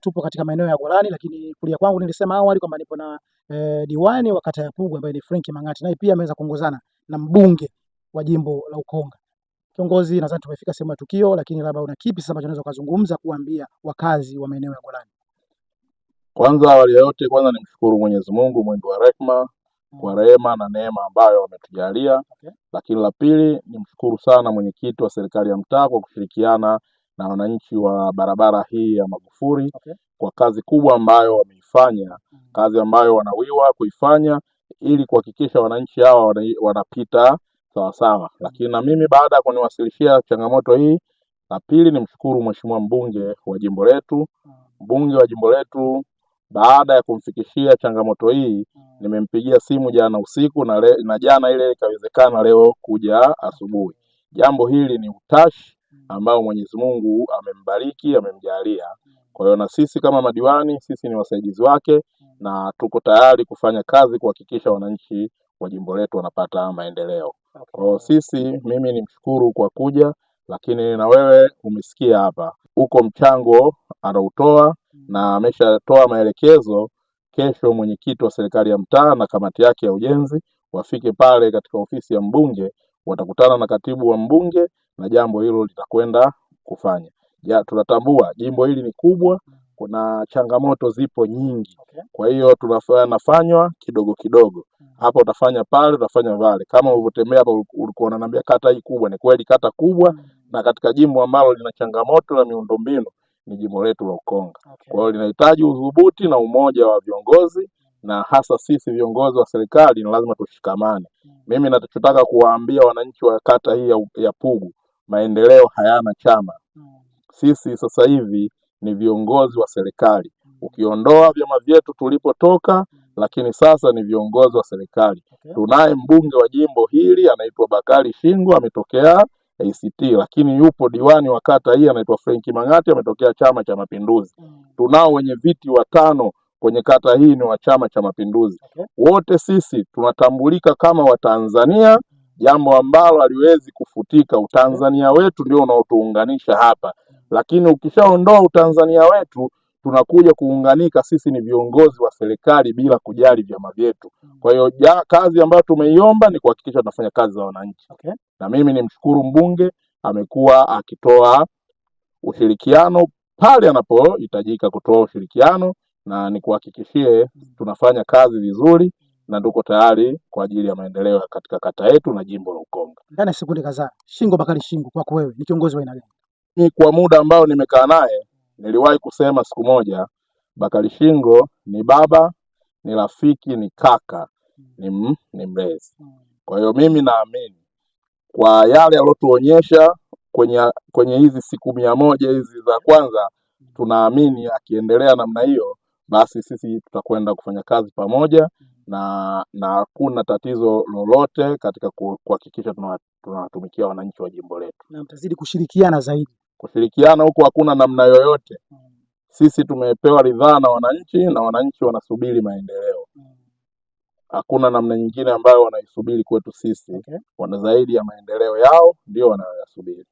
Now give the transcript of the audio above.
tupo katika maeneo ya Golani, lakini kulia kwangu nilisema awali kwamba nipo na diwani wa kata ya Pugu ambaye ni Frank Mang'ati, naye pia ameweza kuongozana na mbunge wa jimbo la Ukonga. Kiongozi, nadhani tumefika sehemu ya tukio, lakini labda una kipi sasa ambacho unaweza kuzungumza kuambia wakazi wa maeneo ya Golani? Kwanza awali ya yote, kwanza nimshukuru Mwenyezi Mungu mwingi wa rehema kwa rehema na neema ambayo ametujalia. Lakini la pili, nimshukuru sana mwenyekiti wa serikali ya mtaa kwa kushirikiana na wananchi wa barabara hii ya Magufuli kwa kazi kubwa ambayo wameifanya, kazi ambayo wanawiwa kuifanya ili kuhakikisha wananchi hawa wanapita sawa sawa. Lakini na mimi baada ya kuniwasilishia changamoto hii, la pili nimshukuru mheshimiwa mbunge wa jimbo letu. Mbunge wa jimbo letu baada ya kumfikishia changamoto hii, nimempigia simu jana usiku na jana ile ikawezekana leo kuja asubuhi. Jambo hili ni utashi ambao Mwenyezi Mungu amembariki, amemjalia. Kwa hiyo na sisi kama madiwani, sisi ni wasaidizi wake na tuko tayari kufanya kazi kuhakikisha wananchi wa jimbo letu wanapata maendeleo. Kwa hiyo mimi nimshukuru kwa kuja, lakini na wewe umesikia hapa uko mchango anautoa na ameshatoa maelekezo. Kesho mwenyekiti wa serikali ya mtaa na kamati yake ya ujenzi wafike pale katika ofisi ya mbunge, watakutana na katibu wa mbunge na jambo hilo litakwenda kufanya. Tunatambua jimbo hili ni kubwa, kuna changamoto zipo nyingi. Kwa hiyo tunafanywa kidogo kidogo. Hapa utafanya pale, utafanya vale. Kama ulivyotembea hapa ulikuwa unaniambia kata hii kubwa, ni kweli kata kubwa, na katika jimbo ambalo lina changamoto la miundombinu ni jimbo letu la Ukonga. Kwa hiyo linahitaji udhubuti na umoja wa viongozi, na hasa sisi viongozi wa serikali ni lazima tushikamane. Mimi nataka kuwaambia wananchi wa kata hii ya Pugu, maendeleo hayana chama. Sisi sasa hivi ni viongozi wa serikali. Ukiondoa vyama vyetu tulipotoka, lakini sasa ni viongozi wa serikali. Tunaye mbunge wa jimbo hili anaitwa Bakari Shingo, ametokea ACT, lakini yupo diwani wa kata hii anaitwa Frank Mang'ati, ametokea Chama cha Mapinduzi. Tunao wenye viti 5 kwenye kata hii ni wa Chama cha Mapinduzi. Wote sisi tunatambulika kama Watanzania, jambo ambalo haliwezi kufutika. Utanzania wetu ndio unaotuunganisha hapa. Lakini ukishaondoa utanzania wetu, tunakuja kuunganika, sisi ni viongozi wa serikali bila kujali vyama vyetu. Kwa hiyo kazi ambayo tumeiomba ni kuhakikisha tunafanya kazi za wananchi. Na mimi nimshukuru mbunge, amekuwa akitoa ushirikiano pale anapohitajika kutoa ushirikiano, na nikuhakikishie tunafanya kazi vizuri na tuko tayari kwa ajili ya maendeleo katika kata yetu na jimbo la Ukonga. Ndani ya sekunde kadhaa, Shingo Bakari Shingo, kwako wewe ni kiongozi wa aina gani? Mimi kwa muda ambao nimekaa naye niliwahi kusema siku moja, Bakari Shingo ni baba, ni rafiki, ni kaka, ni mlezi. Kwa hiyo mimi naamini kwa yale aliyotuonyesha kwenye hizi siku 100 hizi za kwanza, tunaamini akiendelea namna hiyo, basi sisi tutakwenda kufanya kazi pamoja na hakuna tatizo lolote katika kuhakikisha tunawatumikia wananchi wa jimbo letu. Na mtazidi kushirikiana zaidi. Kushirikiana huko hakuna namna yoyote. Sisi tumepewa ridhaa na wananchi wanasubiri maendeleo. Hakuna namna nyingine ambayo wanaisubiri kwetu sisi. Wana zaidi ya maendeleo yao ndio wanayoyasubiri.